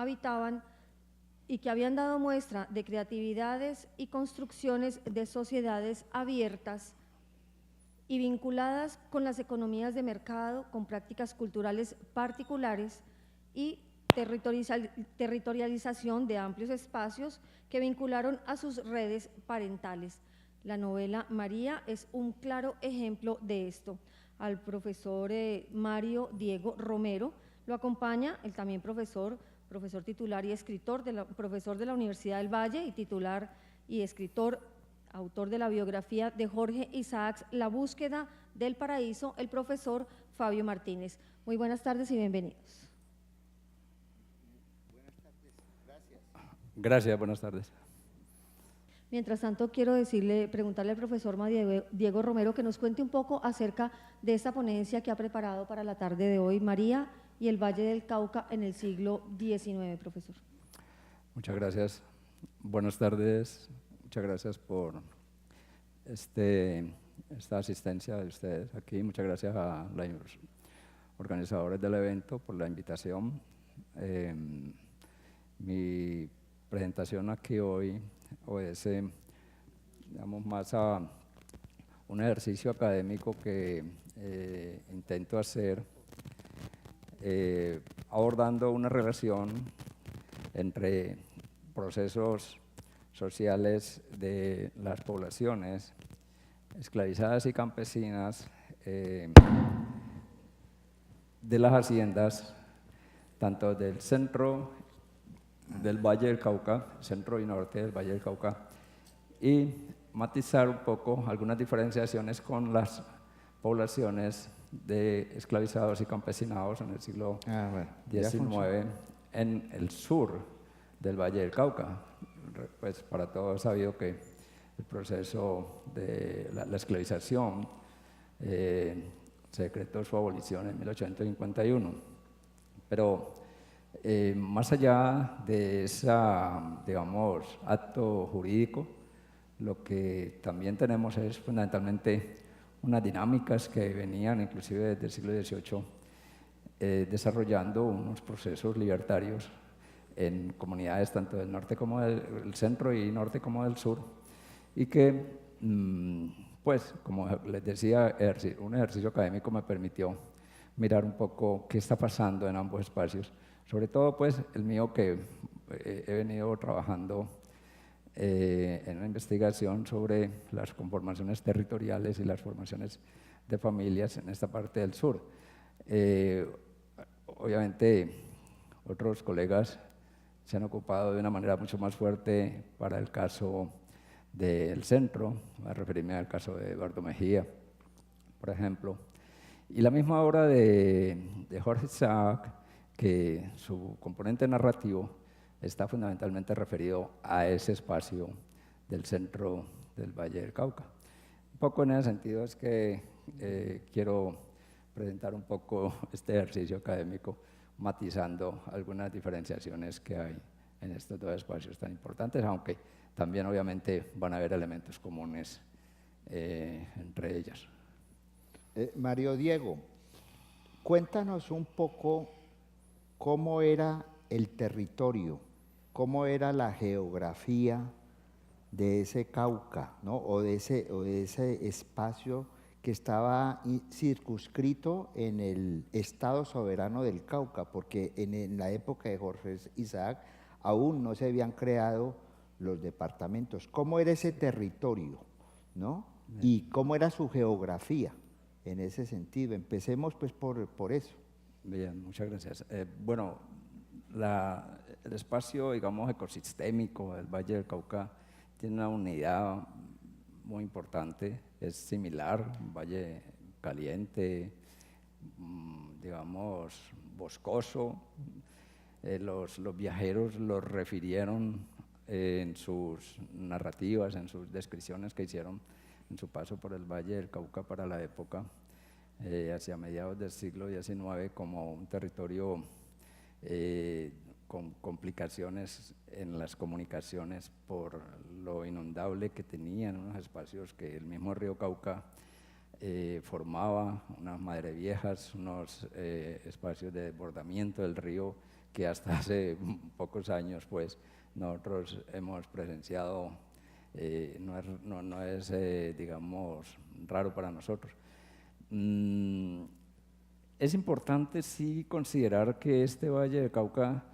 habitaban y que habían dado muestra de creatividades y construcciones de sociedades abiertas y vinculadas con las economías de mercado, con prácticas culturales particulares y territorialización de amplios espacios que vincularon a sus redes parentales. La novela María es un claro ejemplo de esto. Al profesor Mario Diego Romero lo acompaña el también profesor titular y escritor, profesor de la Universidad del Valle y titular y escritor, autor de la biografía de Jorge Isaacs, La búsqueda del paraíso, el profesor Fabio Martínez. Muy buenas tardes y bienvenidos. Buenas tardes, gracias. Gracias, buenas tardes. Mientras tanto, quiero preguntarle al profesor Diego Romero que nos cuente un poco acerca de esta ponencia que ha preparado para la tarde de hoy, María y el Valle del Cauca en el siglo XIX, profesor. Muchas gracias. Buenas tardes. Muchas gracias por esta asistencia de ustedes aquí. Muchas gracias a los organizadores del evento por la invitación. Mi presentación aquí hoy obedece, digamos, más a un ejercicio académico que intento hacer abordando una relación entre procesos sociales de las poblaciones esclavizadas y campesinas de las haciendas, tanto del centro del Valle del Cauca, centro y norte del Valle del Cauca, y matizar un poco algunas diferenciaciones con las poblaciones de esclavizados y campesinados en el siglo XIX en el sur del Valle del Cauca. Pues para todos es sabido que el proceso de la esclavización se decretó su abolición en 1851, pero más allá de ese, digamos, acto jurídico, lo que también tenemos es fundamentalmente unas dinámicas que venían inclusive desde el siglo XVIII desarrollando unos procesos libertarios en comunidades tanto del norte como del centro y norte como del sur, y que, pues, como les decía, un ejercicio académico me permitió mirar un poco qué está pasando en ambos espacios, sobre todo, pues, el mío que he venido trabajando en una investigación sobre las conformaciones territoriales y las formaciones de familias en esta parte del sur. Obviamente, otros colegas se han ocupado de una manera mucho más fuerte para el caso del centro, voy a referirme al caso de Eduardo Mejía, por ejemplo, y la misma obra de Jorge Isaacs, que su componente narrativo está fundamentalmente referido a ese espacio del centro del Valle del Cauca. Un poco en ese sentido es que quiero presentar un poco este ejercicio académico, matizando algunas diferenciaciones que hay en estos dos espacios tan importantes, aunque también obviamente van a haber elementos comunes entre ellas. Mario Diego, cuéntanos un poco cómo era el territorio, cómo era la geografía de ese Cauca, ¿no? o de ese espacio que estaba circunscrito en el Estado soberano del Cauca, porque en la época de Jorge Isaac aún no se habían creado los departamentos. ¿Cómo era ese territorio, ¿no? Y cómo era su geografía en ese sentido. Empecemos pues por eso. Bien, muchas gracias. Bueno, el espacio, digamos, ecosistémico del Valle del Cauca tiene una unidad muy importante, es similar, un valle caliente, digamos, boscoso. Los viajeros lo refirieron en sus narrativas, en sus descripciones que hicieron en su paso por el Valle del Cauca para la época, hacia mediados del siglo XIX, como un territorio con complicaciones en las comunicaciones por lo inundable que tenían unos espacios que el mismo río Cauca formaba unas madreviejas, unos espacios de desbordamiento del río que hasta hace pocos años pues nosotros hemos presenciado, no es digamos raro para nosotros. Es importante sí considerar que este Valle del Cauca,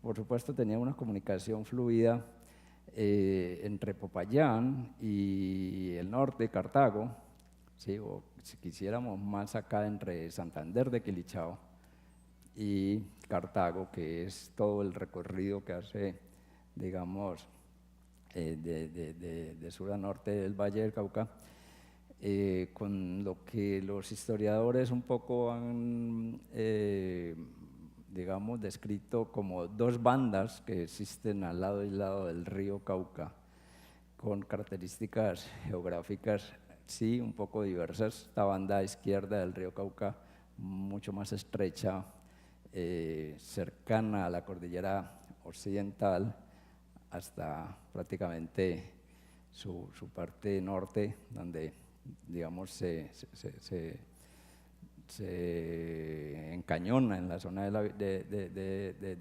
por supuesto, tenía una comunicación fluida entre Popayán y el norte, Cartago, ¿sí? O si quisiéramos más acá entre Santander de Quilichao y Cartago, que es todo el recorrido que hace, digamos, de sur a norte del Valle del Cauca. Con lo que los historiadores un poco han, digamos, descrito como dos bandas que existen al lado y lado del río Cauca, con características geográficas, sí, un poco diversas. Esta banda izquierda del río Cauca, mucho más estrecha, cercana a la cordillera occidental, hasta prácticamente su parte norte, donde digamos se encañona en la zona de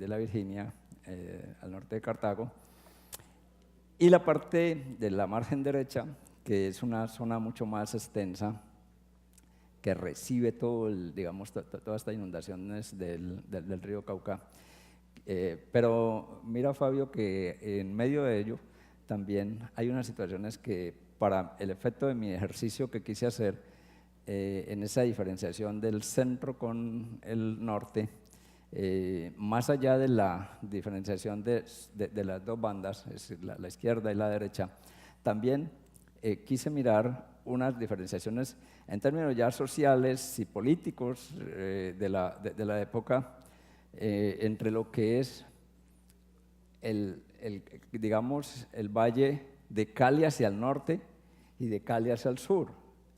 la Virginia, al norte de Cartago, y la parte de la margen derecha, que es una zona mucho más extensa, que recibe todo digamos, todas estas inundaciones del río Cauca. Pero mira, Fabio, que en medio de ello también hay unas situaciones que, para el efecto de mi ejercicio que quise hacer, en esa diferenciación del centro con el norte, más allá de la diferenciación de las dos bandas, es decir, la izquierda y la derecha, también quise mirar unas diferenciaciones en términos ya sociales y políticos de la época, entre lo que es digamos, el valle de Cali hacia el norte y de Cali hacia el sur,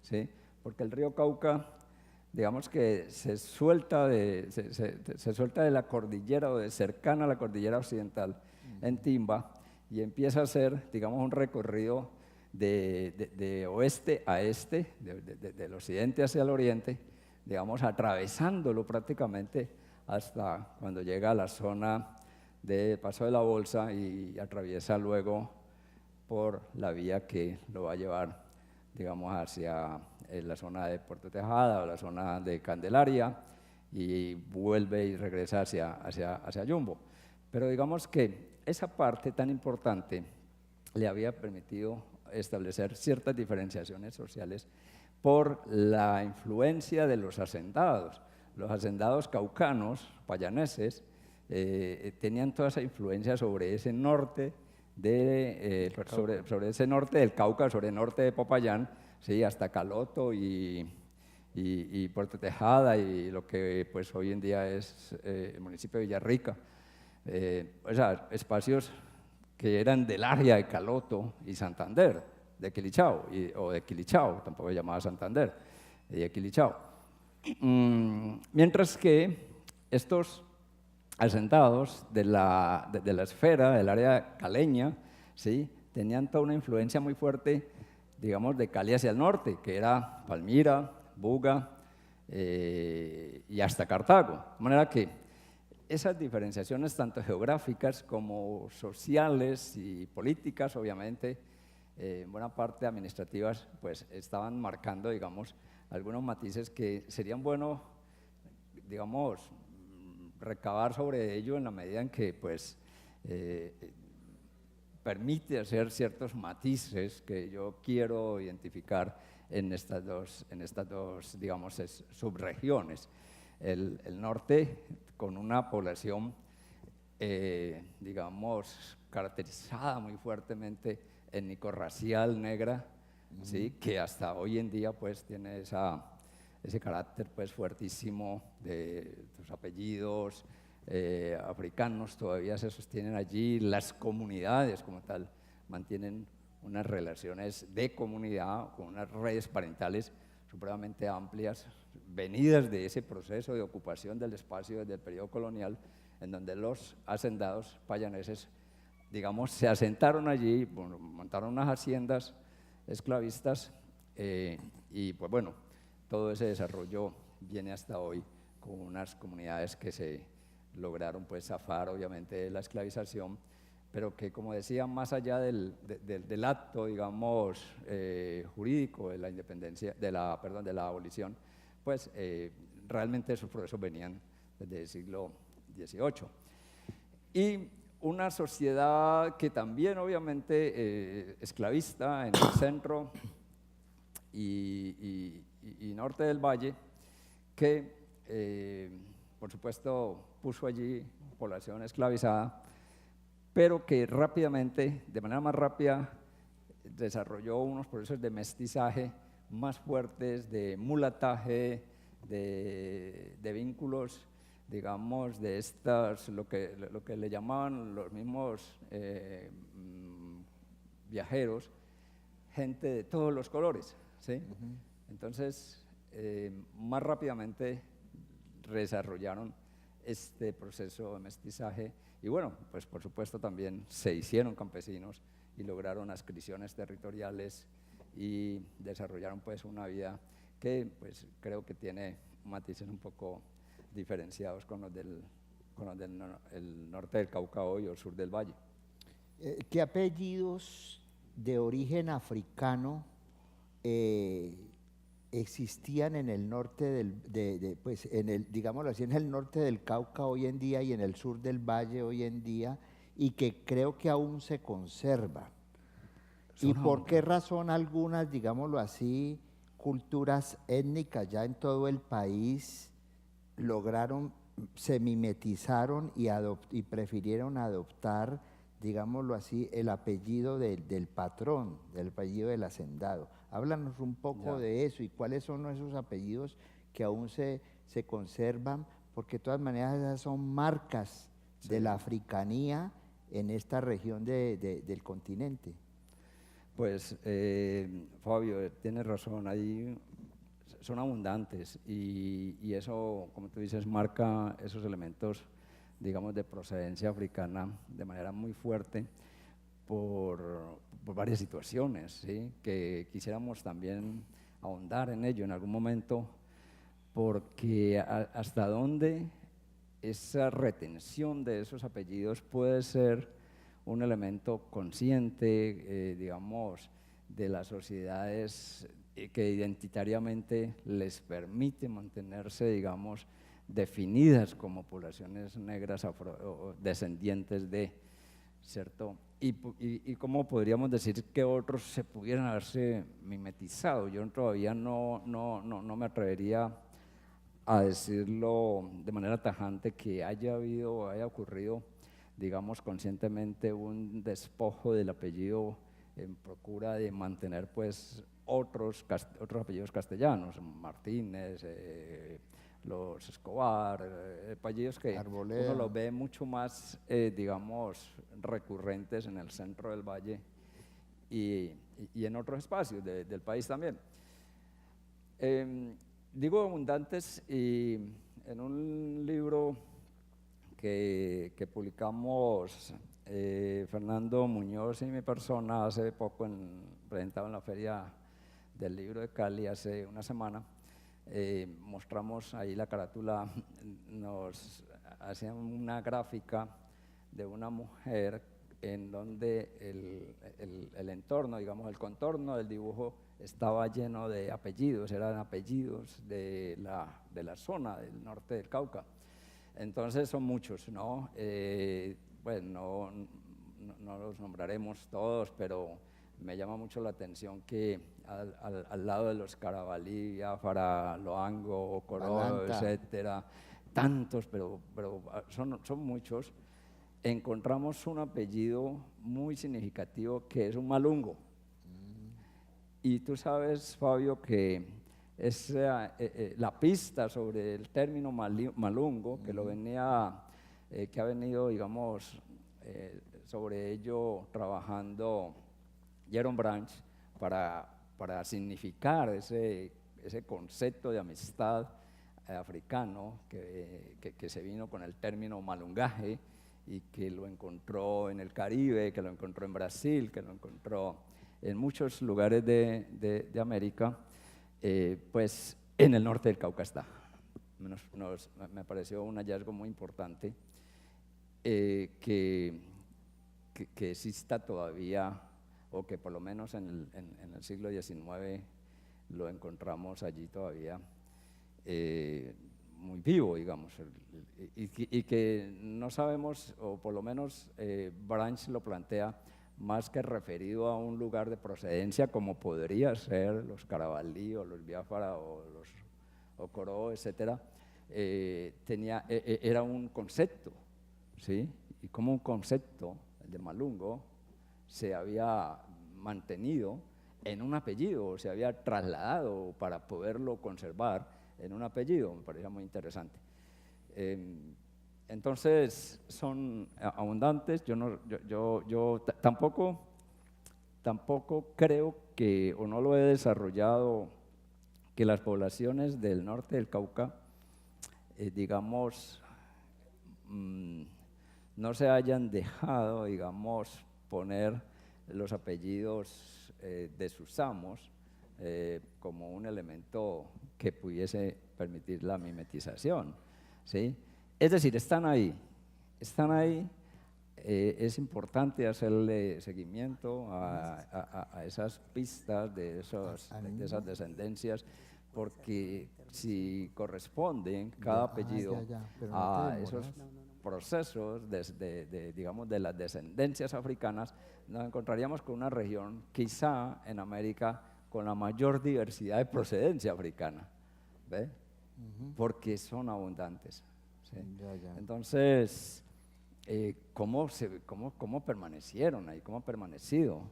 ¿sí? Porque el río Cauca, digamos que se suelta de la cordillera, o de cercana a la cordillera occidental, en Timba, y empieza a ser, digamos, un recorrido de oeste a este, del occidente hacia el oriente, digamos, atravesándolo prácticamente hasta cuando llega a la zona de Paso de la Bolsa y atraviesa luego por la vía que lo va a llevar, digamos, hacia la zona de Puerto Tejada o la zona de Candelaria, y vuelve y regresa hacia Yumbo. Pero digamos que esa parte tan importante le había permitido establecer ciertas diferenciaciones sociales por la influencia de los hacendados. Los hacendados caucanos, payaneses, tenían toda esa influencia sobre ese norte, sobre ese norte del Cauca, sobre el norte de Popayán, sí, hasta Caloto y Puerto Tejada y lo que pues hoy en día es el municipio de Villarrica. O sea, espacios que eran del área de Caloto y Santander, de Quilichao, o de Quilichao, tampoco se llamaba Santander, de Quilichao. Mientras que estos asentados de la esfera, del área caleña, ¿sí?, tenían toda una influencia muy fuerte, digamos, de Cali hacia el norte, que era Palmira, Buga y hasta Cartago. De manera que esas diferenciaciones, tanto geográficas como sociales y políticas, obviamente, en buena parte administrativas, pues estaban marcando, digamos, algunos matices que serían buenos, digamos, recabar sobre ello en la medida en que pues, permite hacer ciertos matices que yo quiero identificar en estas dos digamos, subregiones. El norte, con una población, digamos, caracterizada muy fuertemente étnico-racial negra, ¿sí?, que hasta hoy en día pues tiene ese carácter pues fuertísimo de sus apellidos africanos, todavía se sostienen allí. Las comunidades como tal mantienen unas relaciones de comunidad con unas redes parentales supremamente amplias, venidas de ese proceso de ocupación del espacio desde el periodo colonial, en donde los hacendados payaneses, digamos, se asentaron allí, montaron unas haciendas esclavistas y pues bueno, todo ese desarrollo viene hasta hoy con unas comunidades que se lograron pues zafar obviamente de la esclavización, pero que, como decía, más allá del acto, digamos, jurídico de la independencia, de la abolición, pues realmente esos procesos venían desde el siglo XVIII. Y una sociedad que también obviamente esclavista en el centro y norte del valle, que por supuesto puso allí población esclavizada, pero que rápidamente, de manera más rápida, desarrolló unos procesos de mestizaje más fuertes, de mulataje, de vínculos, digamos, de estas, lo que le llamaban los mismos viajeros, gente de todos los colores, ¿sí? Entonces, más rápidamente desarrollaron este proceso de mestizaje y bueno, pues por supuesto también se hicieron campesinos y lograron adscripciones territoriales y desarrollaron pues una vida que pues creo que tiene matices un poco diferenciados con los del el norte del Cauca hoy o el sur del valle. ¿Qué apellidos de origen africano existían en el norte pues digámoslo así, en el norte del Cauca hoy en día y en el sur del valle hoy en día, y que creo que aún se conservan? ¿Y por qué razón algunas, digámoslo así, culturas étnicas ya en todo el país lograron, se mimetizaron y prefirieron adoptar, digámoslo así, el apellido del patrón, del apellido del hacendado? Háblanos un poco de eso y cuáles son esos apellidos que aún se conservan, porque de todas maneras esas son marcas de la africanía en esta región del continente. Pues, Fabio, tienes razón, ahí son abundantes y eso, como tú dices, marca esos elementos, digamos, de procedencia africana de manera muy fuerte por varias situaciones, ¿sí? Que quisiéramos también ahondar en ello en algún momento, porque hasta dónde esa retención de esos apellidos puede ser un elemento consciente, digamos, de las sociedades que identitariamente les permite mantenerse, digamos, definidas como poblaciones negras o descendientes de, ¿cierto? Y cómo podríamos decir que otros se pudieran haberse mimetizado. Yo todavía no me atrevería a decirlo de manera tajante que haya ocurrido, digamos, conscientemente un despojo del apellido en procura de mantener pues otros apellidos castellanos, Martínez, los Escobar, apellidos que Arboleda. uno los ve mucho más, digamos, recurrentes en el centro del valle y en otros espacios del país también. Digo abundantes y en un libro que publicamos Fernando Muñoz y mi persona hace poco, presentado en la Feria del Libro de Cali hace una semana, mostramos ahí la carátula, nos hacían una gráfica de una mujer en donde el entorno, digamos, el contorno del dibujo estaba lleno de apellidos, eran apellidos de la zona del norte del Cauca. Entonces son muchos, ¿no? Bueno, no los nombraremos todos, pero me llama mucho la atención que al lado de los Carabalí, Biafara, Loango, Coró, etcétera, tantos, pero son muchos, encontramos un apellido muy significativo que es un malungo. Y tú sabes, Fabio, que es la pista sobre el término malungo, que que ha venido, digamos, sobre ello trabajando Jaron Branch para significar ese concepto de amistad africano que se vino con el término malungaje y que lo encontró en el Caribe, que lo encontró en Brasil, que lo encontró en muchos lugares de América. Pues en el norte del Cauca está. Me pareció un hallazgo muy importante que exista todavía, o que por lo menos en el siglo XIX lo encontramos allí todavía muy vivo, digamos, y que no sabemos, o por lo menos Branch lo plantea más que referido a un lugar de procedencia como podría ser los Carabalí o los Biafara o los Ocoró, etcétera, era un concepto, ¿sí? Y como un concepto, el de Malungo, se había mantenido en un apellido, se había trasladado para poderlo conservar en un apellido, me parecía muy interesante. Entonces son abundantes. Yo tampoco creo que, o no lo he desarrollado, que las poblaciones del norte del Cauca, digamos, no se hayan dejado, digamos, poner los apellidos de sus amos como un elemento que pudiese permitir la mimetización, ¿sí? Es decir, están ahí. Es importante hacerle seguimiento a esas pistas de esas descendencias, porque si corresponden cada apellido a esos procesos digamos, de las descendencias africanas, nos encontraríamos con una región quizá en América con la mayor diversidad de procedencia africana, ¿ve? Porque son abundantes, ¿sí? Entonces, ¿cómo permanecieron ahí? ¿Cómo han permanecido?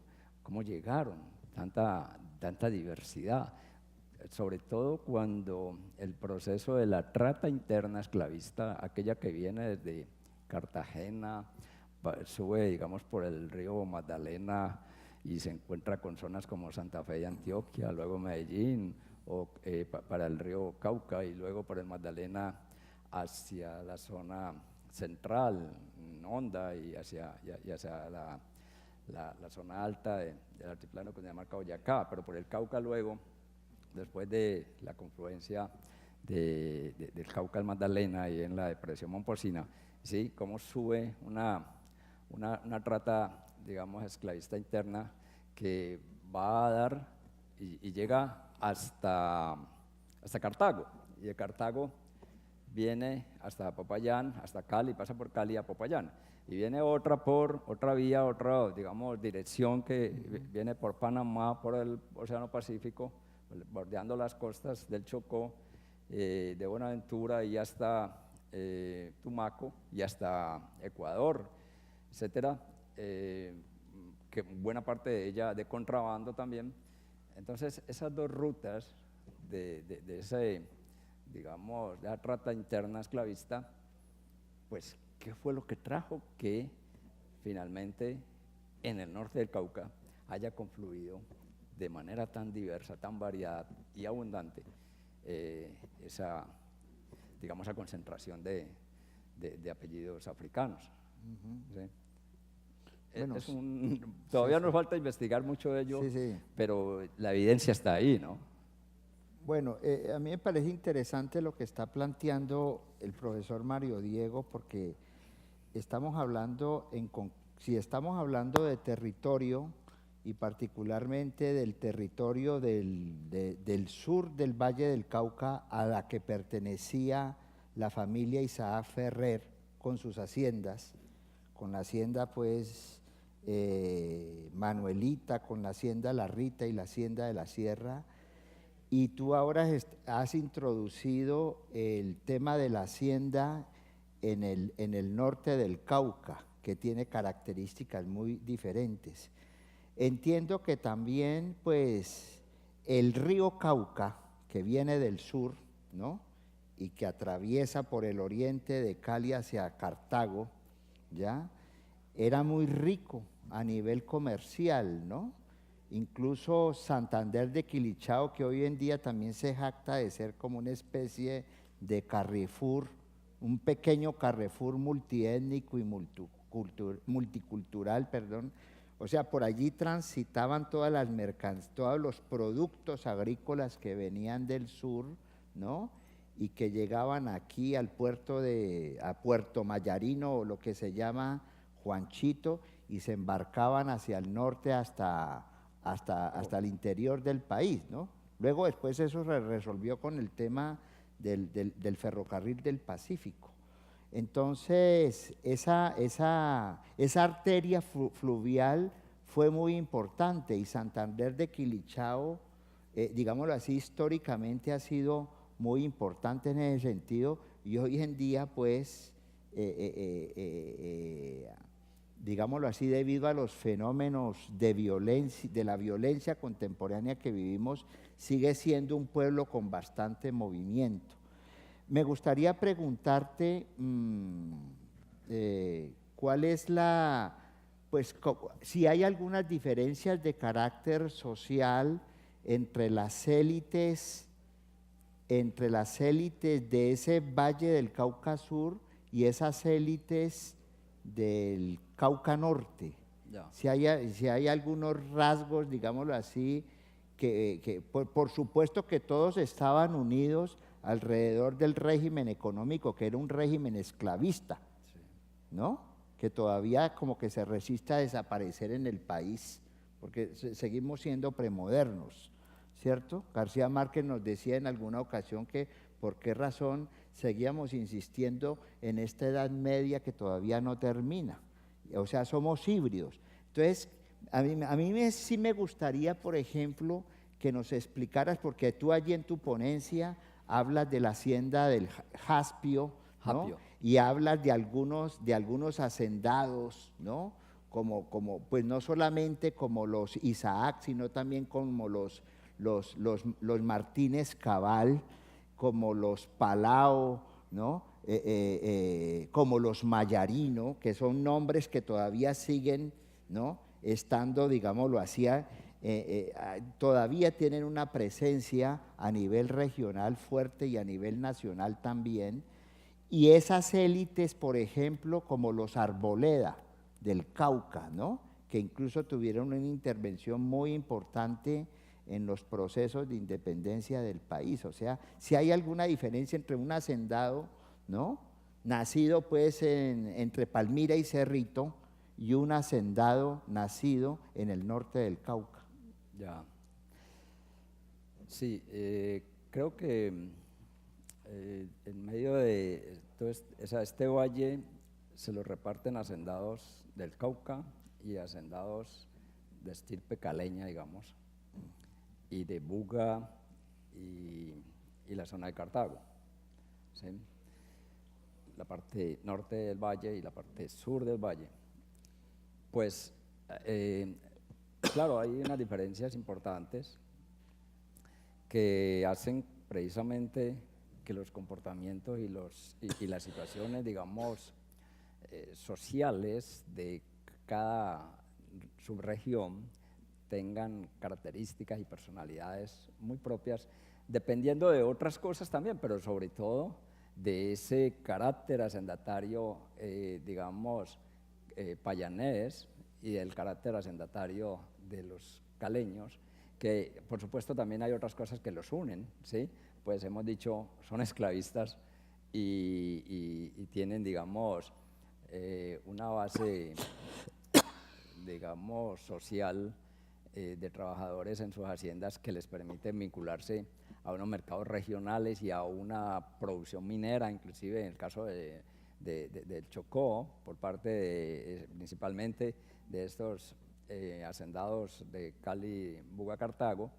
¿Cómo llegaron? Tanta diversidad, sobre todo cuando el proceso de la trata interna esclavista, aquella que viene desde Cartagena, sube, digamos, por el río Magdalena y se encuentra con zonas como Santa Fe y Antioquia, luego Medellín, o para el río Cauca, y luego por el Magdalena hacia la zona central, Honda, y hacia la zona alta del altiplano que se llama Boyacá, pero por el Cauca luego, después de la confluencia del Cauca al Magdalena y en la depresión Momposina, ¿sí? Cómo sube una trata, digamos, esclavista interna que va a dar y llega hasta Cartago, y de Cartago viene hasta Popayán, hasta Cali, pasa por Cali a Popayán, y viene otra vía, otra, digamos, dirección que viene por Panamá, por el Océano Pacífico, bordeando las costas del Chocó, de Buenaventura y hasta Tumaco y hasta Ecuador, etcétera, que buena parte de ella de contrabando también. Entonces, esas dos rutas de ese, digamos, de la trata interna esclavista, pues, ¿qué fue lo que trajo que finalmente en el norte del Cauca haya confluido de manera tan diversa, tan variada y abundante esa, digamos, esa concentración de apellidos africanos? ¿Sí? Bueno, todavía nos falta investigar mucho de ello, pero la evidencia está ahí, ¿no? Bueno, a mí me parece interesante lo que está planteando el profesor Mario Diego, porque estamos hablando, si estamos hablando de territorio, y particularmente del territorio del sur del Valle del Cauca, a la que pertenecía la familia Isaac Ferrer con sus haciendas, con la hacienda pues Manuelita, con la hacienda La Rita y la hacienda de la Sierra, y tú ahora has introducido el tema de la hacienda en el norte del Cauca, que tiene características muy diferentes. Entiendo que también, pues, el río Cauca, que viene del sur, ¿no?, y que atraviesa por el oriente de Cali hacia Cartago, ¿ya?, era muy rico a nivel comercial, ¿no? Incluso Santander de Quilichao, que hoy en día también se jacta de ser como una especie de Carrefour, un pequeño Carrefour multiétnico y multicultural, perdón. O sea, por allí transitaban todas las todos los productos agrícolas que venían del sur, ¿no? Y que llegaban aquí a Puerto Mayarino, o lo que se llama Juanchito, y se embarcaban hacia el norte hasta el interior del país, ¿no? Luego después eso se resolvió con el tema del ferrocarril del Pacífico. Entonces, esa arteria fluvial fue muy importante, y Santander de Quilichao, digámoslo así, históricamente ha sido muy importante en ese sentido, y hoy en día, pues, digámoslo así, debido a los fenómenos de violencia, de la violencia contemporánea que vivimos, sigue siendo un pueblo con bastante movimiento. Me gustaría preguntarte cuál es pues si hay algunas diferencias de carácter social entre las élites de ese valle del Cauca Sur y esas élites del Cauca Norte. Ya. Si hay algunos rasgos, digámoslo así, que por supuesto que todos estaban unidos alrededor del régimen económico, que era un régimen esclavista, Sí. ¿no? Que todavía como que se resiste a desaparecer en el país, porque seguimos siendo premodernos, ¿cierto? García Márquez nos decía en alguna ocasión que por qué razón seguíamos insistiendo en esta Edad Media que todavía no termina. O sea, somos híbridos. Entonces, a mí sí me gustaría, por ejemplo, que nos explicaras, porque tú allí en tu ponencia hablas de la hacienda del Jaspio, ¿no? Japio. Y hablas de algunos hacendados, ¿no? Pues no solamente como los Isaac, sino también como los Martínez Cabal, como los Palao, ¿no? Como los Mayarino, que son nombres que todavía siguen, ¿no? Estando, digámoslo así, todavía tienen una presencia a nivel regional fuerte y a nivel nacional también. Y esas élites, por ejemplo, como los Arboleda del Cauca, ¿no? Que incluso tuvieron una intervención muy importante en los procesos de independencia del país. O sea, si hay alguna diferencia entre un hacendado, ¿no? Nacido pues entre Palmira y Cerrito, y un hacendado nacido en el norte del Cauca. Ya. Sí, creo que en medio de todo este valle se lo reparten hacendados del Cauca y hacendados de estirpe caleña, digamos, y de Buga y la zona de Cartago, ¿sí? La parte norte del valle y la parte sur del valle. Pues, claro, hay unas diferencias importantes que hacen precisamente que los comportamientos y las situaciones, digamos, sociales de cada subregión tengan características y personalidades muy propias, dependiendo de otras cosas también, pero sobre todo de ese carácter hacendatario, digamos, payanés, y del carácter hacendatario de los caleños, que por supuesto también hay otras cosas que los unen, ¿sí? Pues hemos dicho, son esclavistas y tienen, digamos, una base, digamos, social de trabajadores en sus haciendas que les permite vincularse a unos mercados regionales y a una producción minera, inclusive en el caso del Chocó, por parte principalmente de estos hacendados de Cali, Buga, Cartago,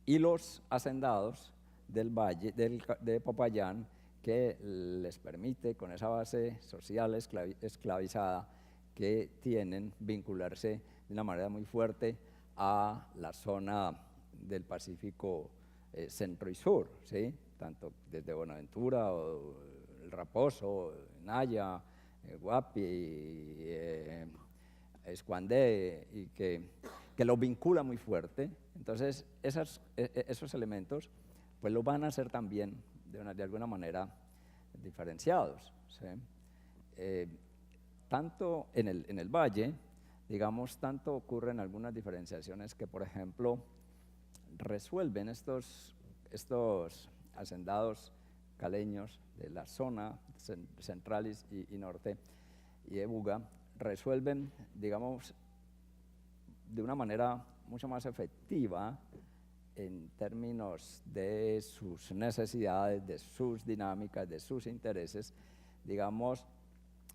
y los hacendados del valle de Popayán, que les permite, con esa base social esclavizada que tienen, vincularse de una manera muy fuerte a la zona del Pacífico centro y sur, ¿sí? Tanto desde Buenaventura, o El Raposo, Naya, Guapi, Escuandé, y que los vincula muy fuerte. Entonces, esos elementos pues los van a hacer también de alguna manera diferenciados, ¿sí? Tanto en el valle, digamos, tanto ocurren algunas diferenciaciones que, por ejemplo, resuelven estos hacendados caleños de la zona central y norte y de Buga, resuelven, digamos, de una manera mucho más efectiva en términos de sus necesidades, de sus dinámicas, de sus intereses, digamos,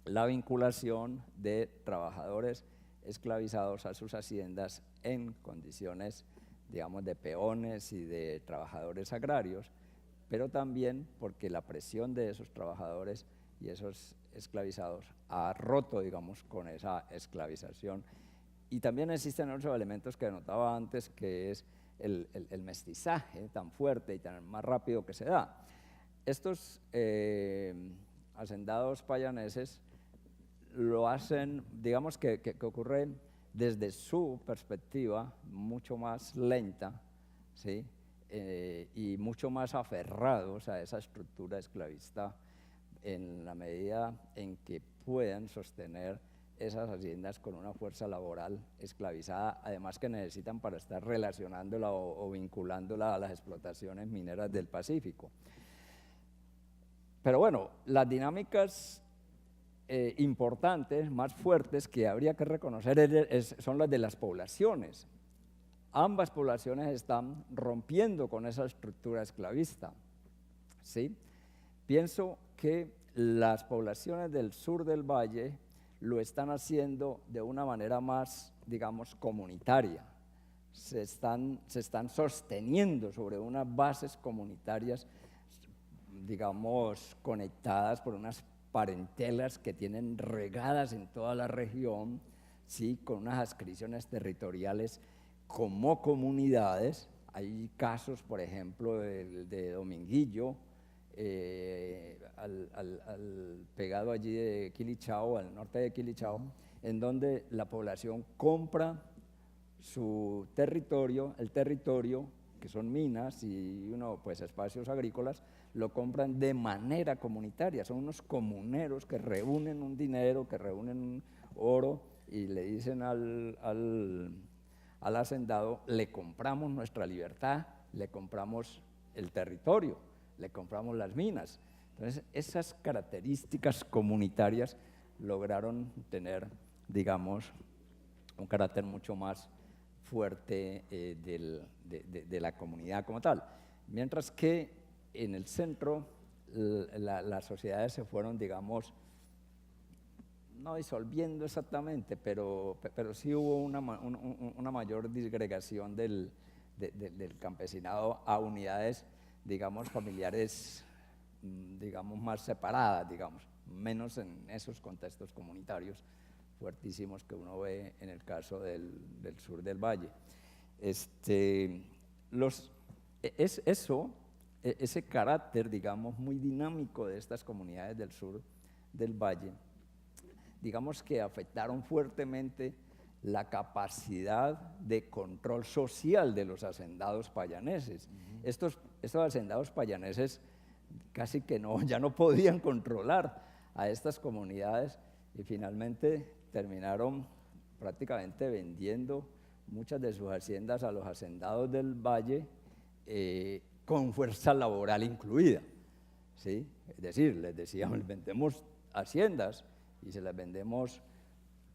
la vinculación de trabajadores esclavizados a sus haciendas en condiciones, digamos, de peones y de trabajadores agrarios, pero también porque la presión de esos trabajadores y esos esclavizados ha roto, digamos, con esa esclavización. Y también existen otros elementos que notaba antes, que es el mestizaje tan fuerte y tan más rápido que se da. Estos hacendados payaneses lo hacen, digamos que ocurre desde su perspectiva mucho más lenta, ¿sí? Y mucho más aferrados a esa estructura esclavista en la medida en que puedan sostener esas haciendas con una fuerza laboral esclavizada, además que necesitan para estar relacionándola o vinculándola a las explotaciones mineras del Pacífico. Pero bueno, las dinámicas importantes, más fuertes, que habría que reconocer son las de las poblaciones. Ambas poblaciones están rompiendo con esa estructura esclavista, ¿sí? Pienso que las poblaciones del sur del valle lo están haciendo de una manera más, digamos, comunitaria. Se están sosteniendo sobre unas bases comunitarias, digamos, conectadas por unas parentelas que tienen regadas en toda la región, ¿sí? Con unas adscripciones territoriales como comunidades. Hay casos, por ejemplo, de Dominguillo, pegado allí de Quilichao, al norte de Quilichao, en donde la población compra su territorio, el territorio, que son minas y pues espacios agrícolas, lo compran de manera comunitaria. Son unos comuneros que reúnen un dinero, que reúnen oro y le dicen al hacendado: le compramos nuestra libertad, le compramos el territorio, le compramos las minas. Entonces, esas características comunitarias lograron tener, digamos, un carácter mucho más fuerte de la comunidad como tal. Mientras que en el centro las sociedades se fueron, digamos, no disolviendo exactamente, pero sí hubo una mayor disgregación del campesinado a unidades, digamos, familiares, digamos, más separadas, digamos, menos en esos contextos comunitarios fuertísimos que uno ve en el caso del sur del valle. Ese carácter, digamos, muy dinámico de estas comunidades del sur del valle, digamos que afectaron fuertemente la capacidad de control social de los hacendados payaneses. Estos hacendados payaneses casi que ya no podían controlar a estas comunidades y finalmente terminaron prácticamente vendiendo muchas de sus haciendas a los hacendados del valle, con fuerza laboral incluida, ¿sí? Es decir, les decíamos, vendemos haciendas y se las vendemos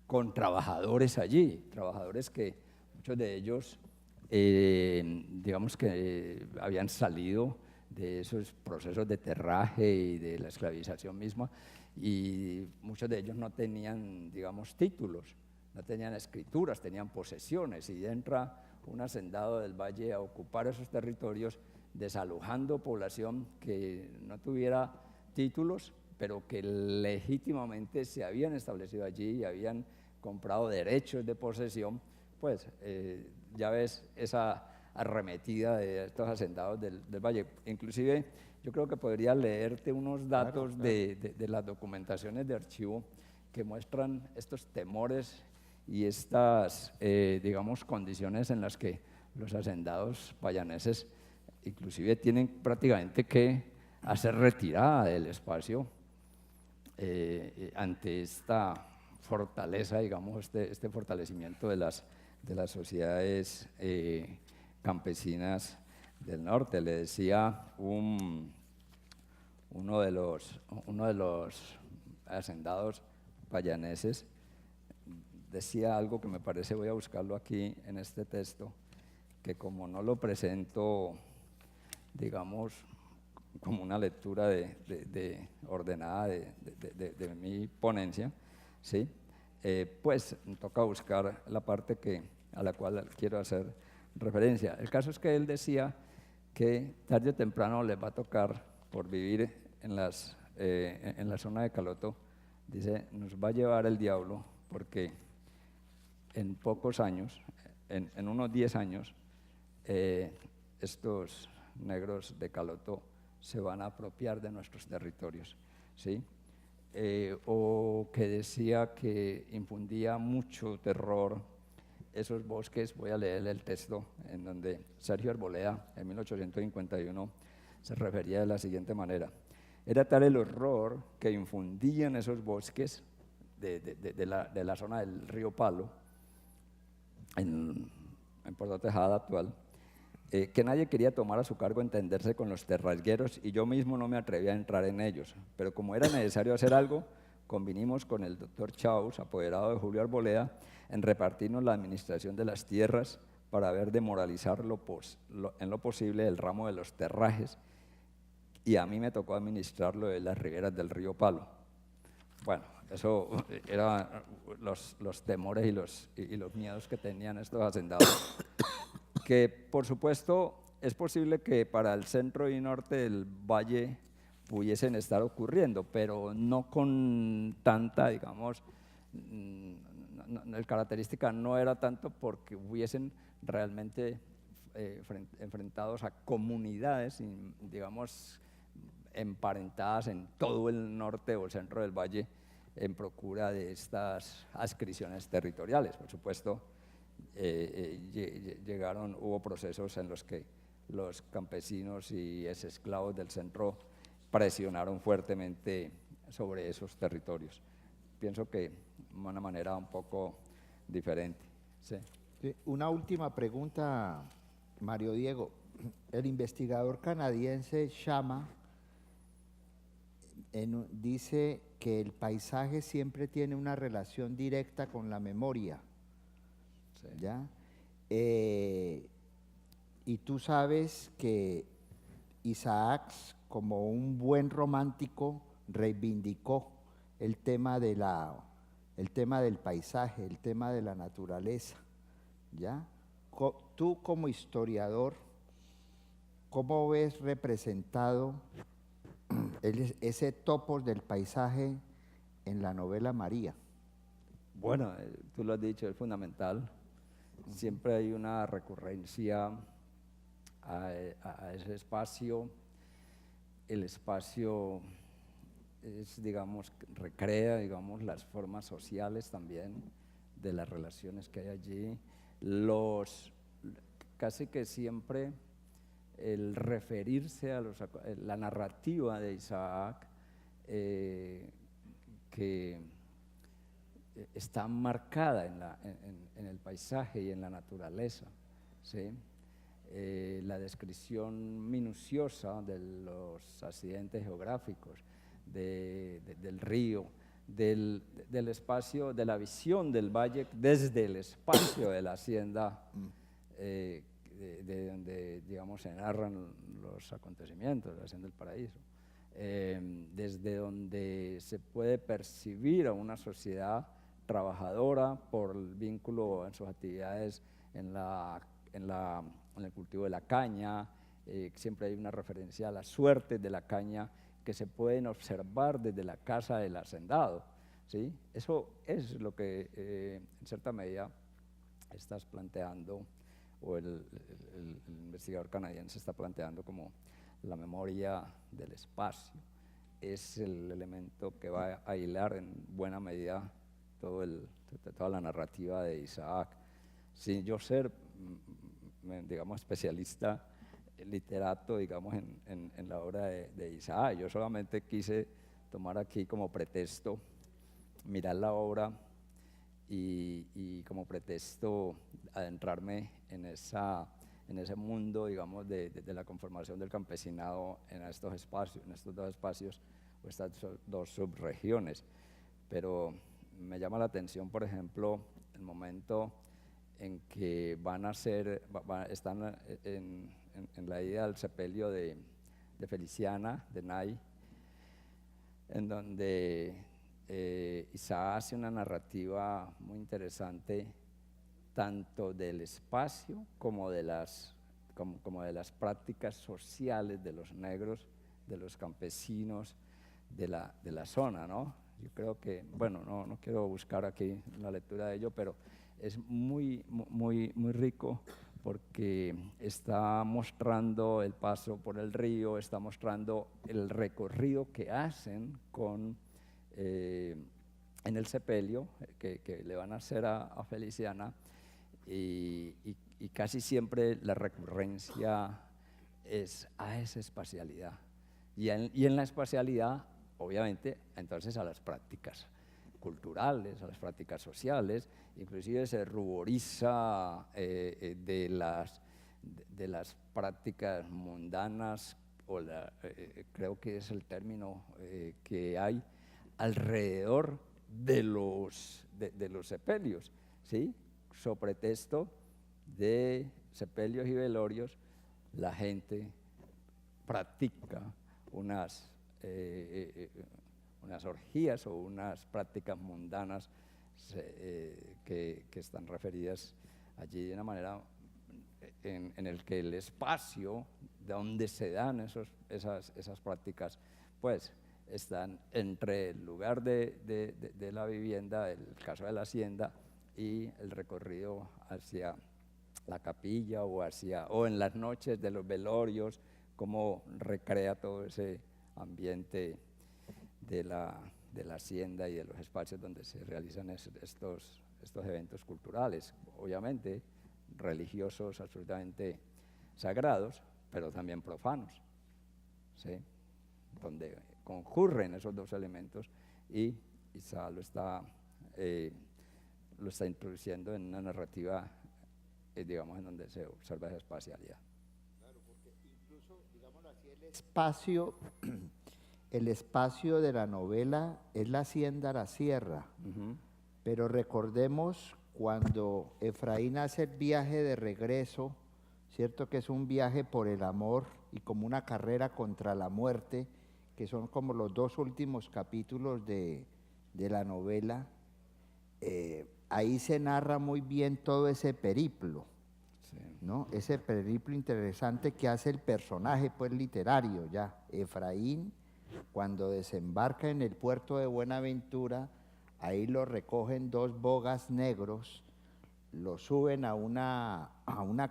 con trabajadores allí, trabajadores que muchos de ellos, digamos que habían salido de esos procesos de terraje y de la esclavización misma, y muchos de ellos no tenían, digamos, títulos, no tenían escrituras, tenían posesiones, y entra un hacendado del valle a ocupar esos territorios, desalojando población que no tuviera títulos, pero que legítimamente se habían establecido allí y habían comprado derechos de posesión. Pues ya ves esa arremetida de estos hacendados del valle. Inclusive yo creo que podría leerte unos datos claro. De las documentaciones de archivo que muestran estos temores y estas, digamos, condiciones en las que los hacendados payaneses inclusive tienen prácticamente que hacer retirada del espacio ante esta fortaleza, digamos, este fortalecimiento de las sociedades campesinas del norte. Le decía uno de los hacendados payaneses, decía algo que me parece, voy a buscarlo aquí en este texto, que como no lo presento, digamos, como una lectura ordenada de mi ponencia, ¿sí? Pues toca buscar la parte a la cual quiero hacer referencia. El caso es que él decía que tarde o temprano les va a tocar, por vivir en la zona de Caloto, dice, nos va a llevar el diablo porque en pocos años, en unos 10 años, estos negros de Caloto se van a apropiar de nuestros territorios, ¿sí? O que decía que infundía mucho terror esos bosques. Voy a leer el texto en donde Sergio Arboleda, en 1851, se refería de la siguiente manera: era tal el horror que infundían esos bosques de la zona del río Palo, en Puerto Tejada actual, que nadie quería tomar a su cargo entenderse con los terrasgueros, y yo mismo no me atrevía a entrar en ellos. Pero como era necesario hacer algo, convinimos con el doctor Chaus, apoderado de Julio Arboleda, en repartirnos la administración de las tierras para ver de moralizar en lo posible el ramo de los terrajes, y a mí me tocó administrarlo de las riberas del río Palo. Bueno, eso eran los temores y los miedos que tenían estos hacendados, que por supuesto es posible que para el centro y norte del valle pudiesen estar ocurriendo, pero no con tanta, digamos, la característica no era tanto porque hubiesen realmente enfrentados a comunidades, digamos, emparentadas en todo el norte o el centro del valle en procura de estas adscripciones territoriales. Por supuesto, hubo procesos en los que los campesinos y esclavos del centro presionaron fuertemente sobre esos territorios. Pienso que de una manera un poco diferente. Sí. Sí, una última pregunta, Mario Diego. El investigador canadiense Shama dice que el paisaje siempre tiene una relación directa con la memoria. Sí. ¿Ya? Y tú sabes que Isaac, como un buen romántico, reivindicó el tema del paisaje, el tema de la naturaleza. ¿Ya? Tú como historiador, ¿cómo ves representado ese topos del paisaje en la novela María? Bueno, tú lo has dicho, es fundamental. Siempre hay una recurrencia a ese espacio. El espacio digamos, recrea, digamos, las formas sociales también de las relaciones que hay allí. Casi que siempre el referirse a la narrativa de Isaac, que está marcada en el paisaje y en la naturaleza, ¿sí? La descripción minuciosa de los accidentes geográficos, del río, del espacio, de la visión del valle desde el espacio de la hacienda, de donde, digamos, se narran los acontecimientos de la Hacienda del Paraíso, desde donde se puede percibir a una sociedad trabajadora por el vínculo en sus actividades en el cultivo de la caña. Siempre hay una referencia a las suertes de la caña que se pueden observar desde la casa del hacendado, ¿sí? Eso es lo que en cierta medida estás planteando, o el investigador canadiense está planteando como la memoria del espacio. Es el elemento que va a hilar en buena medida toda la narrativa de Isaac. Sin yo ser, digamos, especialista, literato, digamos, en la obra de Isaac, yo solamente quise tomar aquí como pretexto, mirar la obra y como pretexto adentrarme en en ese mundo, digamos, de la conformación del campesinado en estos espacios, en estos dos espacios o estas dos subregiones. Pero me llama la atención, por ejemplo, el momento en que van a ser, están en la idea del sepelio de Feliciana, de Nay, en donde Isaac hace una narrativa muy interesante tanto del espacio como de las prácticas sociales de los negros, de los campesinos, de la zona, ¿no? Yo creo que, bueno, no quiero buscar aquí la lectura de ello, pero es muy rico porque está mostrando el paso por el río, está mostrando el recorrido que hacen en el sepelio que le van a hacer a Feliciana, y casi siempre la recurrencia es a esa espacialidad. Y en la espacialidad, obviamente, entonces a las prácticas culturales, a las prácticas sociales, inclusive se ruboriza de las prácticas mundanas, o creo que es el término que hay alrededor de los sepelios, ¿sí? So pretexto de sepelios y velorios, la gente practica unas orgías o unas prácticas mundanas que están referidas allí de una manera en el que el espacio de donde se dan esas prácticas, pues están entre el lugar de la vivienda, el caso de la hacienda, y el recorrido hacia la capilla o en las noches de los velorios, cómo recrea todo ese ambiente de la hacienda y de los espacios donde se realizan estos eventos culturales, obviamente religiosos absolutamente sagrados, pero también profanos, ¿sí? Donde concurren esos dos elementos, y Isaac lo está introduciendo en una narrativa, digamos, en donde se observa esa espacialidad. Claro, porque incluso, digámoslo así, el espacio de la novela es la hacienda La Sierra, pero recordemos cuando Efraín hace el viaje de regreso, ¿cierto? Que es un viaje por el amor y como una carrera contra la muerte, que son como los dos últimos capítulos de la novela. Ahí se narra muy bien todo ese periplo, sí, ¿no? Ese periplo interesante que hace el personaje, pues, literario ya. Efraín, cuando desembarca en el puerto de Buenaventura, ahí lo recogen dos bogas negros, lo suben a una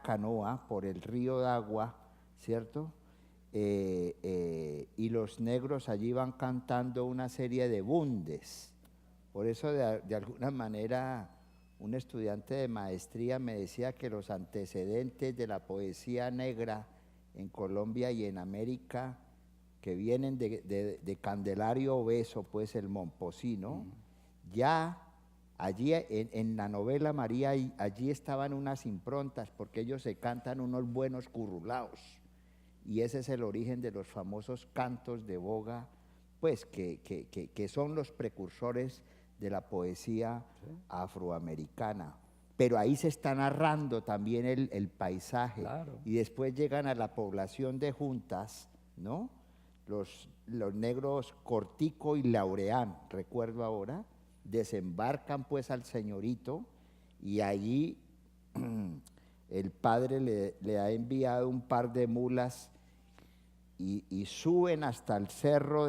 canoa por el río de agua, ¿cierto? Y los negros allí van cantando una serie de bundes. Por eso, de alguna manera, un estudiante de maestría me decía que los antecedentes de la poesía negra en Colombia y en América, que vienen de Candelario Obeso, pues el momposino, ya allí en la novela María, allí estaban unas improntas, porque ellos se cantan unos buenos currulaos, y ese es el origen de los famosos cantos de boga, pues que son los precursores de la poesía afroamericana. Pero ahí se está narrando también el paisaje, claro. Y después llegan a la población de Juntas, ¿no? Los negros Cortico y Laureán, recuerdo ahora, desembarcan pues al señorito, y allí el padre le ha enviado un par de mulas y suben hasta el cerro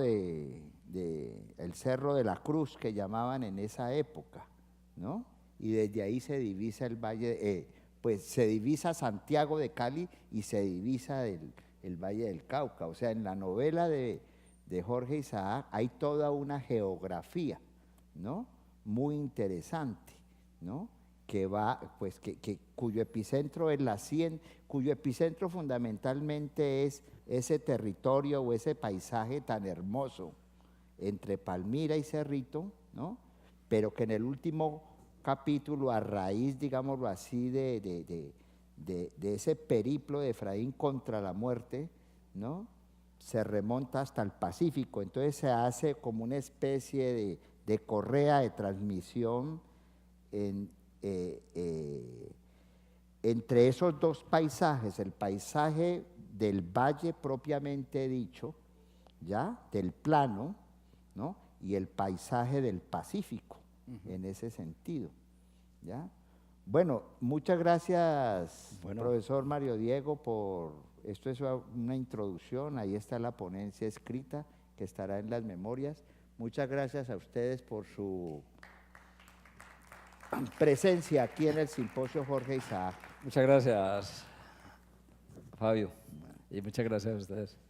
el Cerro de la Cruz, que llamaban en esa época, ¿no? Y desde ahí se divisa el valle, pues se divisa Santiago de Cali y se divisa el Valle del Cauca. O sea, en la novela de Jorge Isaac hay toda una geografía, ¿no? Muy interesante, ¿no? Que va, pues, cuyo epicentro es la hacienda, cuyo epicentro fundamentalmente es ese territorio o ese paisaje tan hermoso entre Palmira y Cerrito, ¿no? Pero que en el último capítulo, a raíz, digámoslo así, de de ese periplo de Efraín contra la muerte, ¿no? Se remonta hasta el Pacífico, entonces se hace como una especie de correa de transmisión entre esos dos paisajes, el paisaje del valle propiamente dicho, ¿ya? Del plano, ¿no? Y el paisaje del Pacífico, en ese sentido, ¿ya? Bueno, muchas gracias, profesor Mario Diego, por esto es una introducción, ahí está la ponencia escrita que estará en las memorias. Muchas gracias a ustedes por su presencia aquí en el Simposio Jorge Isaac. Muchas gracias, Fabio, y muchas gracias a ustedes.